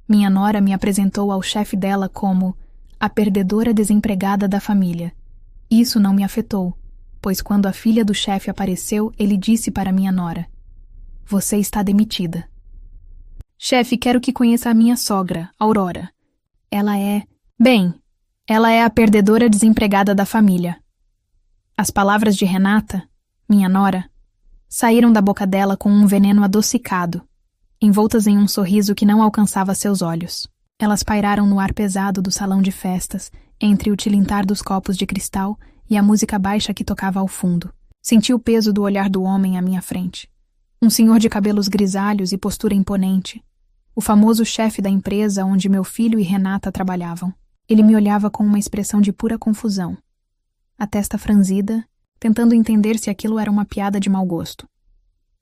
Minha nora me apresentou ao chefe dela como a perdedora desempregada da família. Isso não me afetou, pois quando a filha do chefe apareceu, ele disse para minha nora: "Você está demitida." "Chefe, quero que conheça a minha sogra, Aurora. Ela é a perdedora desempregada da família." As palavras de Renata, minha nora, saíram da boca dela com um veneno adocicado, envoltas em um sorriso que não alcançava seus olhos. Elas pairaram no ar pesado do salão de festas, entre o tilintar dos copos de cristal e a música baixa que tocava ao fundo. Senti o peso do olhar do homem à minha frente. Um senhor de cabelos grisalhos e postura imponente. O famoso chefe da empresa onde meu filho e Renata trabalhavam. Ele me olhava com uma expressão de pura confusão. A testa franzida, tentando entender se aquilo era uma piada de mau gosto.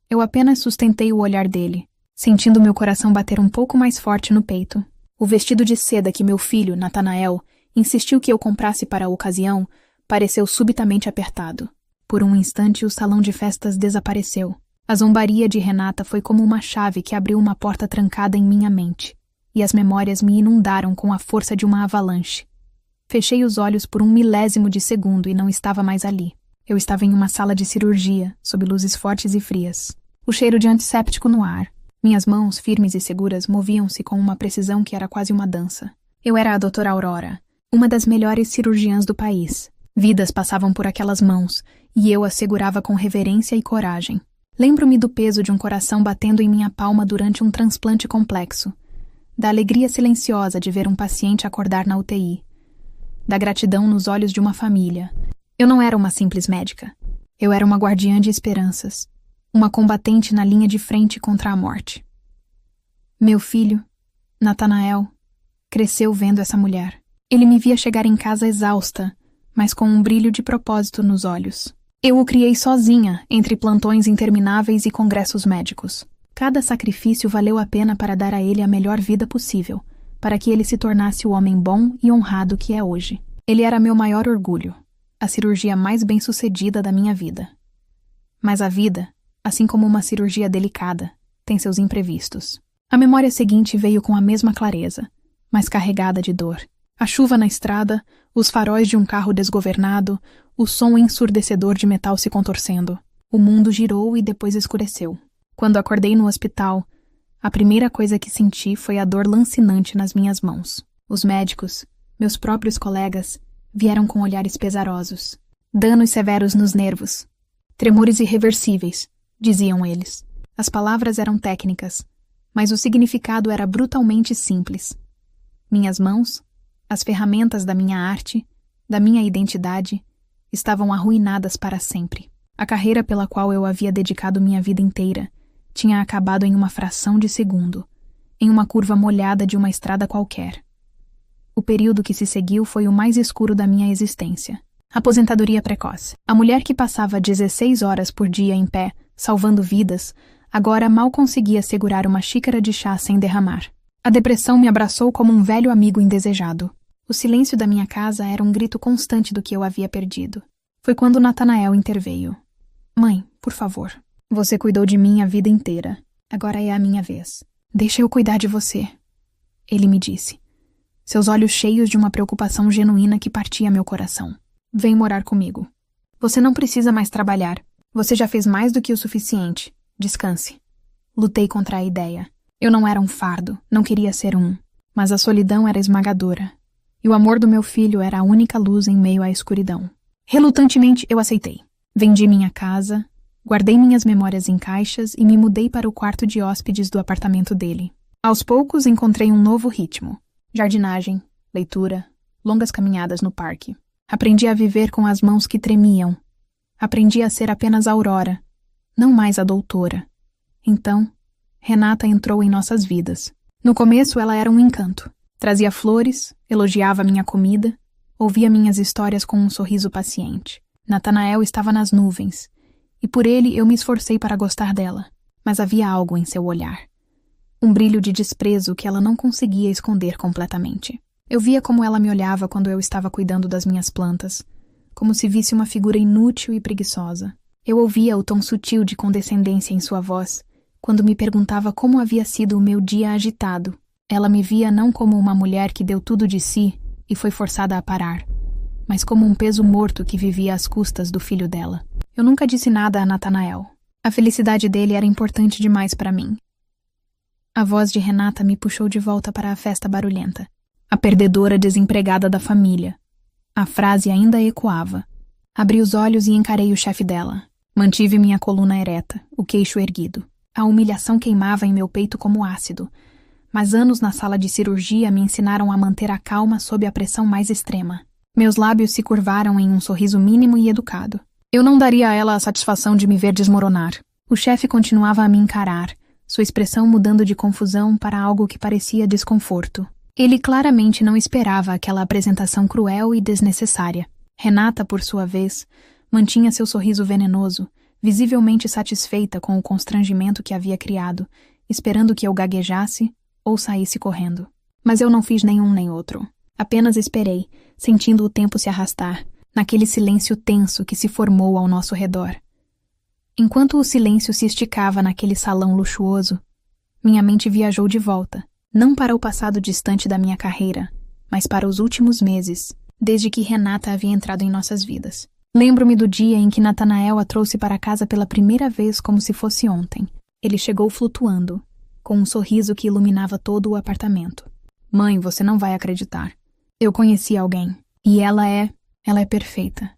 Eu apenas sustentei o olhar dele, sentindo meu coração bater um pouco mais forte no peito. O vestido de seda que meu filho, Natanael, insistiu que eu comprasse para a ocasião, pareceu subitamente apertado. Por um instante, o salão de festas desapareceu. A zombaria de Renata foi como uma chave que abriu uma porta trancada em minha mente, e as memórias me inundaram com a força de uma avalanche. Fechei os olhos por um milésimo de segundo e não estava mais ali. Eu estava em uma sala de cirurgia, sob luzes fortes e frias. O cheiro de antisséptico no ar. Minhas mãos, firmes e seguras, moviam-se com uma precisão que era quase uma dança. Eu era a doutora Aurora, uma das melhores cirurgiãs do país. Vidas passavam por aquelas mãos, e eu as segurava com reverência e coragem. Lembro-me do peso de um coração batendo em minha palma durante um transplante complexo, da alegria silenciosa de ver um paciente acordar na UTI, da gratidão nos olhos de uma família. Eu não era uma simples médica. Eu era uma guardiã de esperanças, uma combatente na linha de frente contra a morte. Meu filho, Natanael, cresceu vendo essa mulher. Ele me via chegar em casa exausta, mas com um brilho de propósito nos olhos. Eu o criei sozinha, entre plantões intermináveis e congressos médicos. Cada sacrifício valeu a pena para dar a ele a melhor vida possível, para que ele se tornasse o homem bom e honrado que é hoje. Ele era meu maior orgulho, a cirurgia mais bem-sucedida da minha vida. Mas a vida, assim como uma cirurgia delicada, tem seus imprevistos. A memória seguinte veio com a mesma clareza, mas carregada de dor. A chuva na estrada, os faróis de um carro desgovernado, o som ensurdecedor de metal se contorcendo. O mundo girou e depois escureceu. Quando acordei no hospital, a primeira coisa que senti foi a dor lancinante nas minhas mãos. Os médicos, meus próprios colegas, vieram com olhares pesarosos. Danos severos nos nervos. Tremores irreversíveis, diziam eles. As palavras eram técnicas, mas o significado era brutalmente simples. Minhas mãos, as ferramentas da minha arte, da minha identidade, estavam arruinadas para sempre. A carreira pela qual eu havia dedicado minha vida inteira tinha acabado em uma fração de segundo, em uma curva molhada de uma estrada qualquer. O período que se seguiu foi o mais escuro da minha existência. Aposentadoria precoce. A mulher que passava 16 horas por dia em pé, salvando vidas, agora mal conseguia segurar uma xícara de chá sem derramar. A depressão me abraçou como um velho amigo indesejado. O silêncio da minha casa era um grito constante do que eu havia perdido. Foi quando Natanael interveio. "Mãe, por favor. Você cuidou de mim a vida inteira. Agora é a minha vez. Deixa eu cuidar de você." Ele me disse, seus olhos cheios de uma preocupação genuína que partia meu coração. "Vem morar comigo. Você não precisa mais trabalhar. Você já fez mais do que o suficiente. Descanse." Lutei contra a ideia. Eu não era um fardo, não queria ser um. Mas a solidão era esmagadora. E o amor do meu filho era a única luz em meio à escuridão. Relutantemente, eu aceitei. Vendi minha casa, guardei minhas memórias em caixas e me mudei para o quarto de hóspedes do apartamento dele. Aos poucos, encontrei um novo ritmo. Jardinagem, leitura, longas caminhadas no parque. Aprendi a viver com as mãos que tremiam. Aprendi a ser apenas Aurora, não mais a doutora. Então, Renata entrou em nossas vidas. No começo, ela era um encanto. Trazia flores, elogiava minha comida, ouvia minhas histórias com um sorriso paciente. Natanael estava nas nuvens, e por ele eu me esforcei para gostar dela, mas havia algo em seu olhar. Um brilho de desprezo que ela não conseguia esconder completamente. Eu via como ela me olhava quando eu estava cuidando das minhas plantas, como se visse uma figura inútil e preguiçosa. Eu ouvia o tom sutil de condescendência em sua voz, quando me perguntava como havia sido o meu dia agitado. Ela me via não como uma mulher que deu tudo de si e foi forçada a parar, mas como um peso morto que vivia às custas do filho dela. Eu nunca disse nada a Natanael. A felicidade dele era importante demais para mim. A voz de Renata me puxou de volta para a festa barulhenta. A perdedora desempregada da família. A frase ainda ecoava. Abri os olhos e encarei o chefe dela. Mantive minha coluna ereta, o queixo erguido. A humilhação queimava em meu peito como ácido, mas anos na sala de cirurgia me ensinaram a manter a calma sob a pressão mais extrema. Meus lábios se curvaram em um sorriso mínimo e educado. Eu não daria a ela a satisfação de me ver desmoronar. O chefe continuava a me encarar, sua expressão mudando de confusão para algo que parecia desconforto. Ele claramente não esperava aquela apresentação cruel e desnecessária. Renata, por sua vez, mantinha seu sorriso venenoso, visivelmente satisfeita com o constrangimento que havia criado, esperando que eu gaguejasse ou saísse correndo. Mas eu não fiz nenhum nem outro. Apenas esperei, sentindo o tempo se arrastar, naquele silêncio tenso que se formou ao nosso redor. Enquanto o silêncio se esticava naquele salão luxuoso, minha mente viajou de volta, não para o passado distante da minha carreira, mas para os últimos meses, desde que Renata havia entrado em nossas vidas. Lembro-me do dia em que Natanael a trouxe para casa pela primeira vez como se fosse ontem. Ele chegou flutuando, com um sorriso que iluminava todo o apartamento. Mãe, você não vai acreditar. Eu conheci alguém, e ela é perfeita.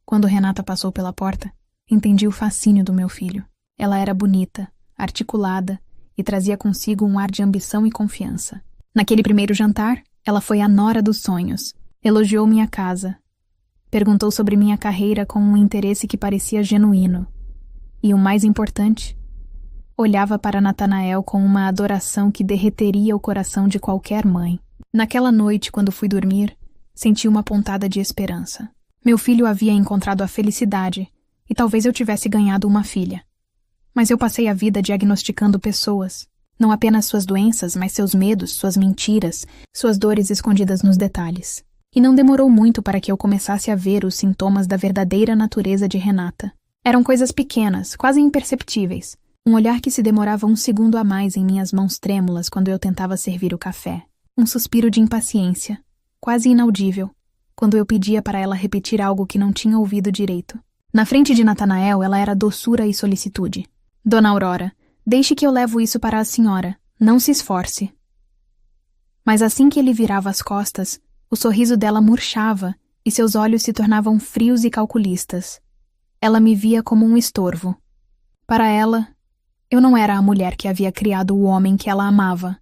Quando Renata passou pela porta, entendi o fascínio do meu filho. Ela era bonita, articulada e trazia consigo um ar de ambição e confiança. Naquele primeiro jantar, ela foi a nora dos sonhos. Elogiou minha casa. Perguntou sobre minha carreira com um interesse que parecia genuíno. E o mais importante, olhava para Natanael com uma adoração que derreteria o coração de qualquer mãe. Naquela noite, quando fui dormir, senti uma pontada de esperança. Meu filho havia encontrado a felicidade, e talvez eu tivesse ganhado uma filha. Mas eu passei a vida diagnosticando pessoas, não apenas suas doenças, mas seus medos, suas mentiras, suas dores escondidas nos detalhes. E não demorou muito para que eu começasse a ver os sintomas da verdadeira natureza de Renata. Eram coisas pequenas, quase imperceptíveis. Um olhar que se demorava um segundo a mais em minhas mãos trêmulas quando eu tentava servir o café. Um suspiro de impaciência, quase inaudível, quando eu pedia para ela repetir algo que não tinha ouvido direito. Na frente de Natanael, ela era doçura e solicitude. Dona Aurora, deixe que eu levo isso para a senhora. Não se esforce. Mas assim que ele virava as costas, o sorriso dela murchava e seus olhos se tornavam frios e calculistas. Ela me via como um estorvo. Para ela, eu não era a mulher que havia criado o homem que ela amava,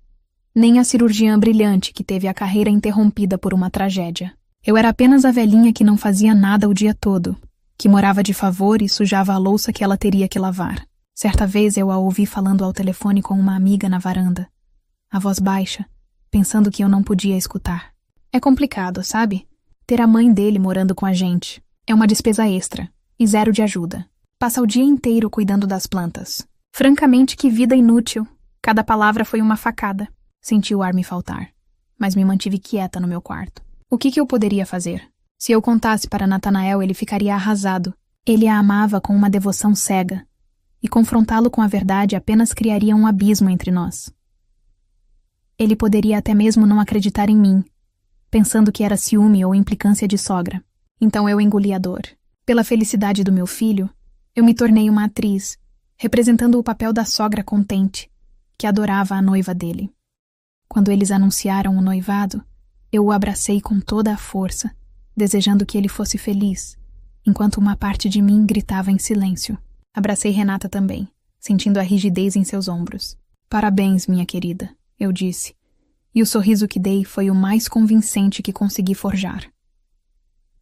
nem a cirurgiã brilhante que teve a carreira interrompida por uma tragédia. Eu era apenas a velhinha que não fazia nada o dia todo, que morava de favor e sujava a louça que ela teria que lavar. Certa vez eu a ouvi falando ao telefone com uma amiga na varanda, a voz baixa, pensando que eu não podia escutar. É complicado, sabe? Ter a mãe dele morando com a gente. É uma despesa extra, e zero de ajuda. Passa o dia inteiro cuidando das plantas. Francamente, que vida inútil. Cada palavra foi uma facada. Senti o ar me faltar, mas me mantive quieta no meu quarto. O que eu poderia fazer? Se eu contasse para Natanael, ele ficaria arrasado. Ele a amava com uma devoção cega, e confrontá-lo com a verdade apenas criaria um abismo entre nós. Ele poderia até mesmo não acreditar em mim, pensando que era ciúme ou implicância de sogra. Então eu engoli a dor. Pela felicidade do meu filho, eu me tornei uma atriz, representando o papel da sogra contente, que adorava a noiva dele. Quando eles anunciaram o noivado, eu o abracei com toda a força, desejando que ele fosse feliz, enquanto uma parte de mim gritava em silêncio. Abracei Renata também, sentindo a rigidez em seus ombros. Parabéns, minha querida, eu disse, e o sorriso que dei foi o mais convincente que consegui forjar.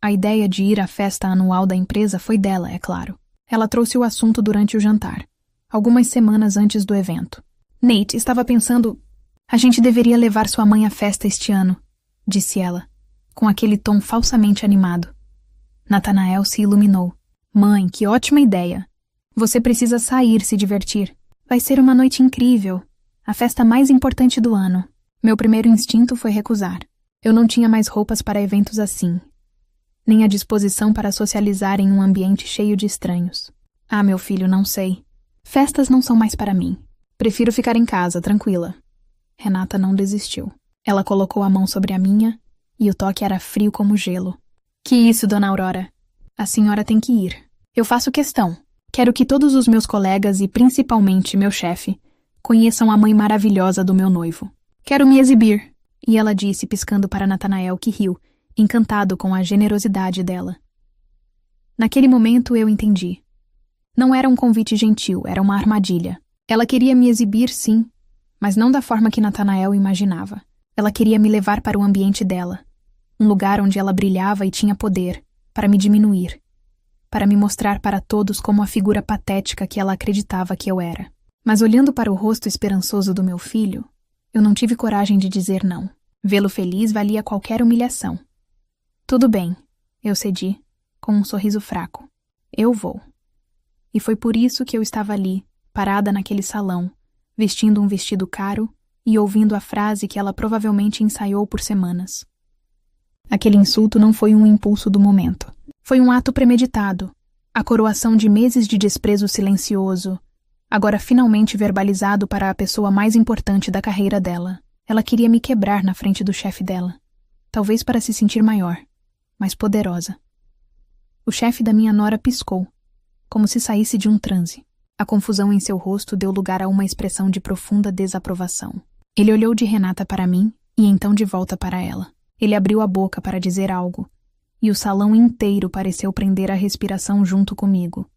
A ideia de ir à festa anual da empresa foi dela, é claro. Ela trouxe o assunto durante o jantar, algumas semanas antes do evento. Nate, estava pensando... A gente deveria levar sua mãe à festa este ano, disse ela, com aquele tom falsamente animado. Natanael se iluminou. Mãe, que ótima ideia! Você precisa sair, se divertir. Vai ser uma noite incrível. A festa mais importante do ano. Meu primeiro instinto foi recusar. Eu não tinha mais roupas para eventos assim, nem a disposição para socializar em um ambiente cheio de estranhos. Ah, meu filho, não sei. Festas não são mais para mim. Prefiro ficar em casa, tranquila. Renata não desistiu. Ela colocou a mão sobre a minha e o toque era frio como gelo. Que isso, dona Aurora? A senhora tem que ir. Eu faço questão. Quero que todos os meus colegas e principalmente meu chefe conheçam a mãe maravilhosa do meu noivo. Quero me exibir. E ela disse, piscando para Natanael, que riu, encantado com a generosidade dela. Naquele momento eu entendi. Não era um convite gentil, era uma armadilha. Ela queria me exibir, sim, mas não da forma que Natanael imaginava. Ela queria me levar para o ambiente dela, um lugar onde ela brilhava e tinha poder, para me diminuir, para me mostrar para todos como a figura patética que ela acreditava que eu era. Mas olhando para o rosto esperançoso do meu filho, eu não tive coragem de dizer não. Vê-lo feliz valia qualquer humilhação. Tudo bem, eu cedi, com um sorriso fraco. Eu vou. E foi por isso que eu estava ali, parada naquele salão, vestindo um vestido caro e ouvindo a frase que ela provavelmente ensaiou por semanas. Aquele insulto não foi um impulso do momento. Foi um ato premeditado, a coroação de meses de desprezo silencioso, agora finalmente verbalizado para a pessoa mais importante da carreira dela. Ela queria me quebrar na frente do chefe dela, talvez para se sentir maior, mais poderosa. O chefe da minha nora piscou, como se saísse de um transe. A confusão em seu rosto deu lugar a uma expressão de profunda desaprovação. Ele olhou de Renata para mim e então de volta para ela. Ele abriu a boca para dizer algo, e o salão inteiro pareceu prender a respiração junto comigo.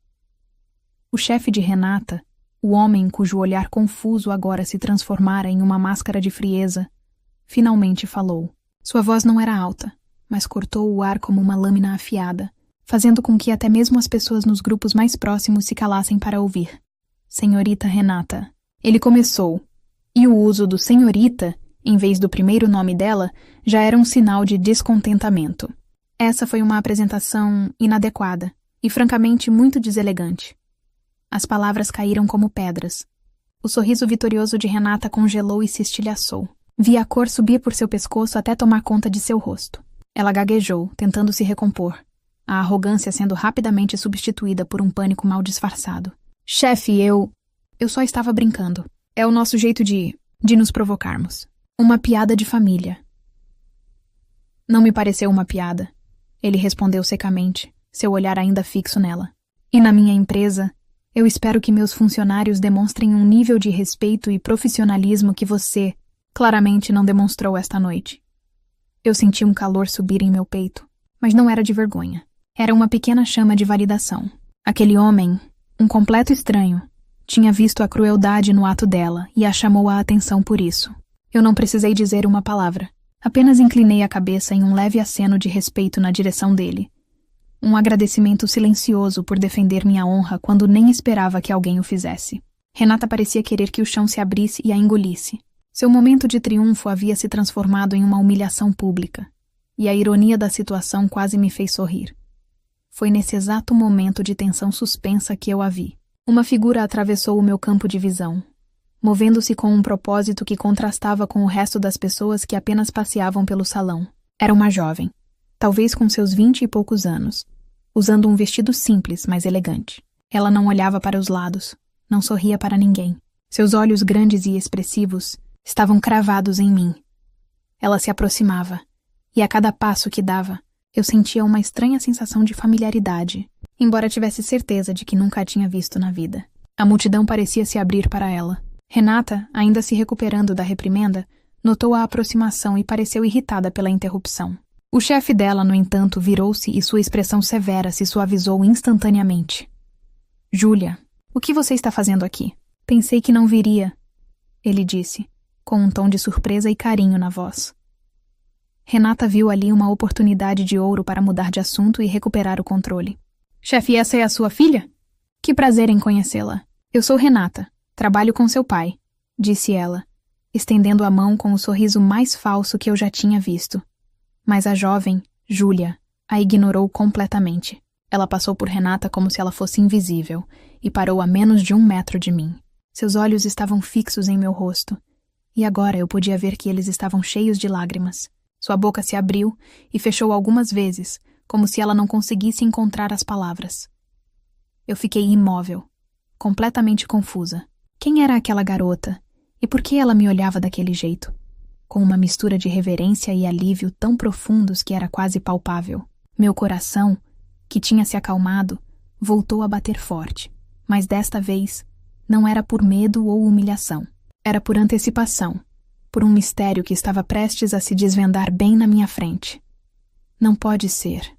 O chefe de Renata, o homem cujo olhar confuso agora se transformara em uma máscara de frieza, finalmente falou. Sua voz não era alta, mas cortou o ar como uma lâmina afiada, fazendo com que até mesmo as pessoas nos grupos mais próximos se calassem para ouvir. Senhorita Renata. Ele começou, e o uso do senhorita, em vez do primeiro nome dela, já era um sinal de descontentamento. Essa foi uma apresentação inadequada e francamente muito deselegante. As palavras caíram como pedras. O sorriso vitorioso de Renata congelou e se estilhaçou. Vi a cor subir por seu pescoço até tomar conta de seu rosto. Ela gaguejou, tentando se recompor, a arrogância sendo rapidamente substituída por um pânico mal disfarçado. Chefe, eu só estava brincando. É o nosso jeito de nos provocarmos. Uma piada de família. Não me pareceu uma piada. Ele respondeu secamente, seu olhar ainda fixo nela. E na minha empresa, eu espero que meus funcionários demonstrem um nível de respeito e profissionalismo que você, claramente, não demonstrou esta noite. Eu senti um calor subir em meu peito, mas não era de vergonha. Era uma pequena chama de validação. Aquele homem, um completo estranho, tinha visto a crueldade no ato dela e a chamou a atenção por isso. Eu não precisei dizer uma palavra. Apenas inclinei a cabeça em um leve aceno de respeito na direção dele. Um agradecimento silencioso por defender minha honra quando nem esperava que alguém o fizesse. Renata parecia querer que o chão se abrisse e a engolisse. Seu momento de triunfo havia se transformado em uma humilhação pública, e a ironia da situação quase me fez sorrir. Foi nesse exato momento de tensão suspensa que eu a vi. Uma figura atravessou o meu campo de visão, movendo-se com um propósito que contrastava com o resto das pessoas que apenas passeavam pelo salão. Era uma jovem, talvez com seus 20 e poucos anos, usando um vestido simples, mas elegante. Ela não olhava para os lados, não sorria para ninguém. Seus olhos grandes e expressivos estavam cravados em mim. Ela se aproximava, e a cada passo que dava, eu sentia uma estranha sensação de familiaridade, embora tivesse certeza de que nunca a tinha visto na vida. A multidão parecia se abrir para ela. Renata, ainda se recuperando da reprimenda, notou a aproximação e pareceu irritada pela interrupção. O chefe dela, no entanto, virou-se e sua expressão severa se suavizou instantaneamente. Júlia, o que você está fazendo aqui? Pensei que não viria, ele disse, com um tom de surpresa e carinho na voz. Renata viu ali uma oportunidade de ouro para mudar de assunto e recuperar o controle. Chefe, essa é a sua filha? Que prazer em conhecê-la. Eu sou Renata. Trabalho com seu pai, disse ela, estendendo a mão com o sorriso mais falso que eu já tinha visto. Mas a jovem, Júlia, a ignorou completamente. Ela passou por Renata como se ela fosse invisível e parou a menos de 1 metro de mim. Seus olhos estavam fixos em meu rosto, e agora eu podia ver que eles estavam cheios de lágrimas. Sua boca se abriu e fechou algumas vezes, como se ela não conseguisse encontrar as palavras. Eu fiquei imóvel, completamente confusa. Quem era aquela garota? E por que ela me olhava daquele jeito? Com uma mistura de reverência e alívio tão profundos que era quase palpável. Meu coração, que tinha se acalmado, voltou a bater forte, mas desta vez não era por medo ou humilhação. Era por antecipação, por um mistério que estava prestes a se desvendar bem na minha frente. Não pode ser.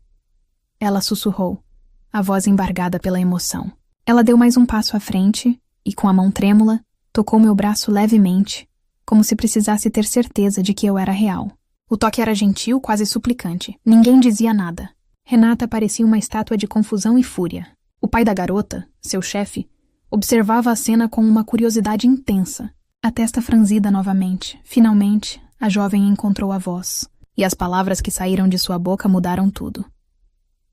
Ela sussurrou, a voz embargada pela emoção. Ela deu mais um passo à frente e, com a mão trêmula, tocou meu braço levemente, como se precisasse ter certeza de que eu era real. O toque era gentil, quase suplicante. Ninguém dizia nada. Renata parecia uma estátua de confusão e fúria. O pai da garota, seu chefe, observava a cena com uma curiosidade intensa. A testa franzida novamente. Finalmente, a jovem encontrou a voz. E as palavras que saíram de sua boca mudaram tudo.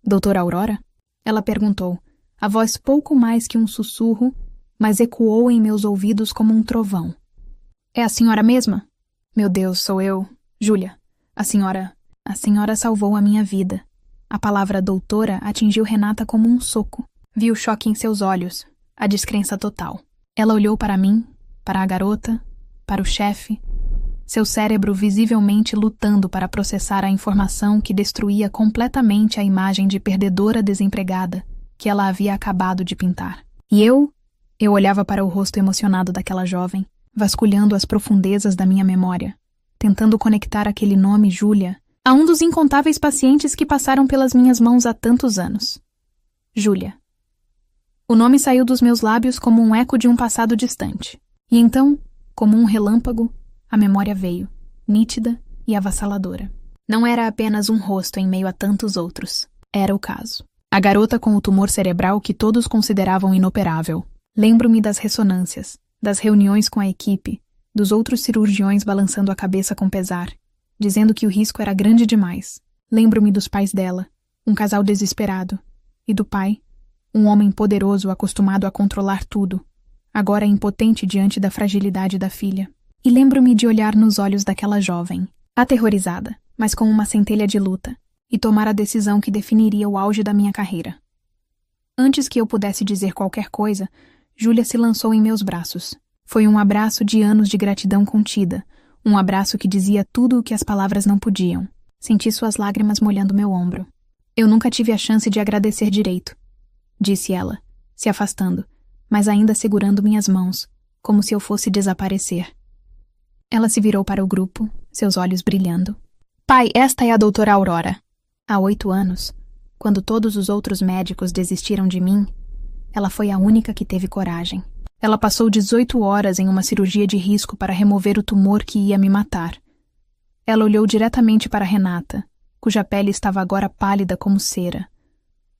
Doutora Aurora? Ela perguntou. A voz pouco mais que um sussurro, mas ecoou em meus ouvidos como um trovão. É a senhora mesma? Meu Deus, sou eu. Júlia. A senhora salvou a minha vida. A palavra doutora atingiu Renata como um soco. Vi o choque em seus olhos, a descrença total. Ela olhou para mim, para a garota, para o chefe, seu cérebro visivelmente lutando para processar a informação que destruía completamente a imagem de perdedora desempregada que ela havia acabado de pintar. E eu olhava para o rosto emocionado daquela jovem, vasculhando as profundezas da minha memória, tentando conectar aquele nome Júlia a um dos incontáveis pacientes que passaram pelas minhas mãos há tantos anos. Júlia. O nome saiu dos meus lábios como um eco de um passado distante. E então, como um relâmpago, a memória veio, nítida e avassaladora. Não era apenas um rosto em meio a tantos outros. Era o caso. A garota com o tumor cerebral que todos consideravam inoperável. Lembro-me das ressonâncias, das reuniões com a equipe, dos outros cirurgiões balançando a cabeça com pesar, dizendo que o risco era grande demais. Lembro-me dos pais dela, um casal desesperado, e do pai, um homem poderoso acostumado a controlar tudo, agora impotente diante da fragilidade da filha. E lembro-me de olhar nos olhos daquela jovem, aterrorizada, mas com uma centelha de luta, e tomar a decisão que definiria o auge da minha carreira. Antes que eu pudesse dizer qualquer coisa, Júlia se lançou em meus braços. Foi um abraço de anos de gratidão contida, um abraço que dizia tudo o que as palavras não podiam. Senti suas lágrimas molhando meu ombro. Eu nunca tive a chance de agradecer direito, disse ela, se afastando, mas ainda segurando minhas mãos, como se eu fosse desaparecer. Ela se virou para o grupo, seus olhos brilhando. Pai, esta é a doutora Aurora. Há 8 anos, quando todos os outros médicos desistiram de mim, ela foi a única que teve coragem. Ela passou 18 horas em uma cirurgia de risco para remover o tumor que ia me matar. Ela olhou diretamente para Renata, cuja pele estava agora pálida como cera.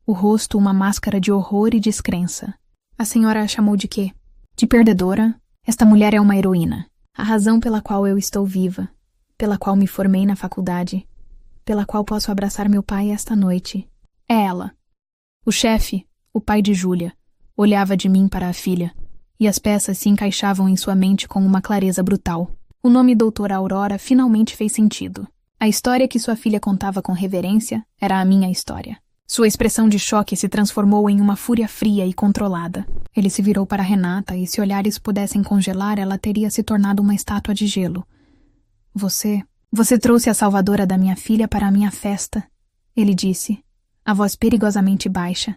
O rosto uma máscara de horror e descrença. A senhora a chamou de quê? De perdedora? Esta mulher é uma heroína. A razão pela qual eu estou viva, pela qual me formei na faculdade, pela qual posso abraçar meu pai esta noite, é ela. O chefe, o pai de Júlia, olhava de mim para a filha, e as peças se encaixavam em sua mente com uma clareza brutal. O nome doutora Aurora finalmente fez sentido. A história que sua filha contava com reverência era a minha história. Sua expressão de choque se transformou em uma fúria fria e controlada. Ele se virou para Renata e, se olhares pudessem congelar, ela teria se tornado uma estátua de gelo. Você trouxe a salvadora da minha filha para a minha festa, ele disse, a voz perigosamente baixa,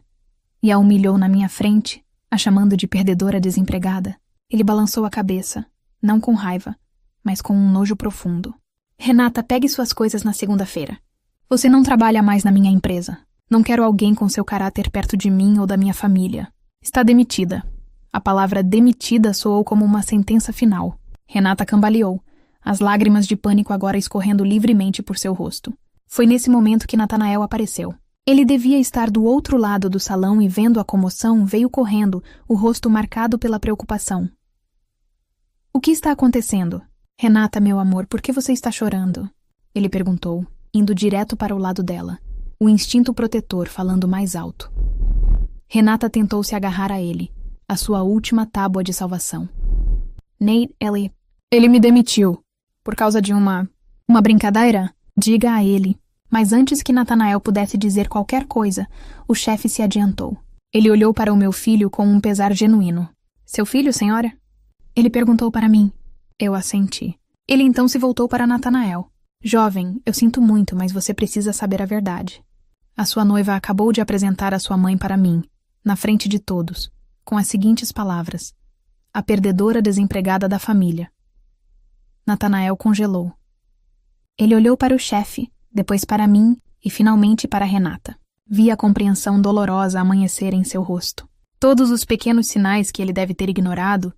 e a humilhou na minha frente, a chamando de perdedora desempregada. Ele balançou a cabeça, não com raiva, mas com um nojo profundo. Renata, pegue suas coisas na segunda-feira. Você não trabalha mais na minha empresa. Não quero alguém com seu caráter perto de mim ou da minha família. Está demitida. A palavra demitida soou como uma sentença final. Renata cambaleou, as lágrimas de pânico agora escorrendo livremente por seu rosto. Foi nesse momento que Natanael apareceu. Ele devia estar do outro lado do salão e, vendo a comoção, veio correndo, o rosto marcado pela preocupação. O que está acontecendo? Renata, meu amor, por que você está chorando? Ele perguntou, indo direto para o lado dela, o instinto protetor falando mais alto. Renata tentou se agarrar a ele, a sua última tábua de salvação. Nate, ele me demitiu. Por causa de uma brincadeira? Diga a ele. Mas antes que Natanael pudesse dizer qualquer coisa, o chefe se adiantou. Ele olhou para o meu filho com um pesar genuíno. Seu filho, senhora? Ele perguntou para mim. Eu assenti. Ele então se voltou para Natanael. Jovem, eu sinto muito, mas você precisa saber a verdade. A sua noiva acabou de apresentar a sua mãe para mim, na frente de todos, com as seguintes palavras: a perdedora desempregada da família. Natanael congelou. Ele olhou para o chefe, depois para mim e finalmente para Renata. Vi a compreensão dolorosa amanhecer em seu rosto. Todos os pequenos sinais que ele deve ter ignorado,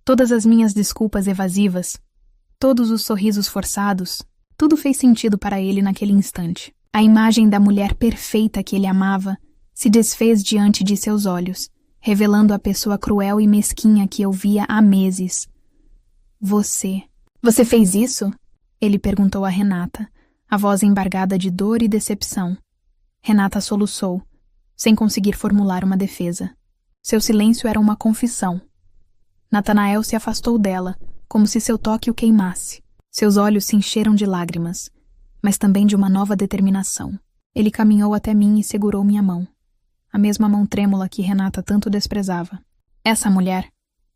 todas as minhas desculpas evasivas, todos os sorrisos forçados, tudo fez sentido para ele naquele instante. A imagem da mulher perfeita que ele amava se desfez diante de seus olhos, revelando a pessoa cruel e mesquinha que eu via há meses. Você fez isso? Ele perguntou a Renata, a voz embargada de dor e decepção. Renata soluçou, sem conseguir formular uma defesa. Seu silêncio era uma confissão. Natanael se afastou dela, como se seu toque o queimasse. Seus olhos se encheram de lágrimas, mas também de uma nova determinação. Ele caminhou até mim e segurou minha mão. A mesma mão trêmula que Renata tanto desprezava. Essa mulher,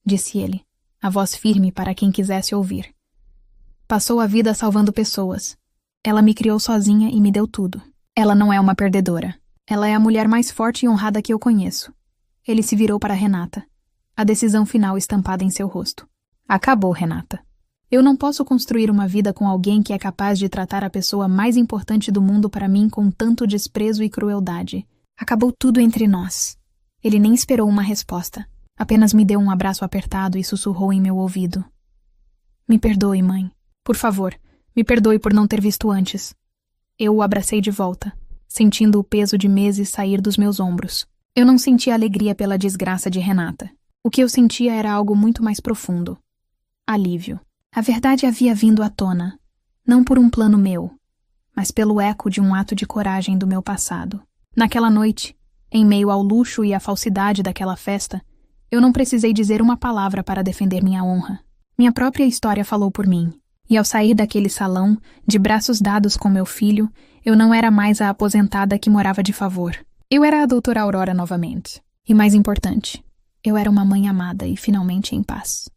disse ele, a voz firme para quem quisesse ouvir. Passou a vida salvando pessoas. Ela me criou sozinha e me deu tudo. Ela não é uma perdedora. Ela é a mulher mais forte e honrada que eu conheço. Ele se virou para Renata, a decisão final estampada em seu rosto. Acabou, Renata. Eu não posso construir uma vida com alguém que é capaz de tratar a pessoa mais importante do mundo para mim com tanto desprezo e crueldade. Acabou tudo entre nós. Ele nem esperou uma resposta. Apenas me deu um abraço apertado e sussurrou em meu ouvido. Me perdoe, mãe. Por favor, me perdoe por não ter visto antes. Eu o abracei de volta, sentindo o peso de meses sair dos meus ombros. Eu não sentia alegria pela desgraça de Renata. O que eu sentia era algo muito mais profundo. Alívio. A verdade havia vindo à tona, não por um plano meu, mas pelo eco de um ato de coragem do meu passado. Naquela noite, em meio ao luxo e à falsidade daquela festa, eu não precisei dizer uma palavra para defender minha honra. Minha própria história falou por mim. E ao sair daquele salão, de braços dados com meu filho, eu não era mais a aposentada que morava de favor. Eu era a doutora Aurora novamente. E mais importante, eu era uma mãe amada e finalmente em paz.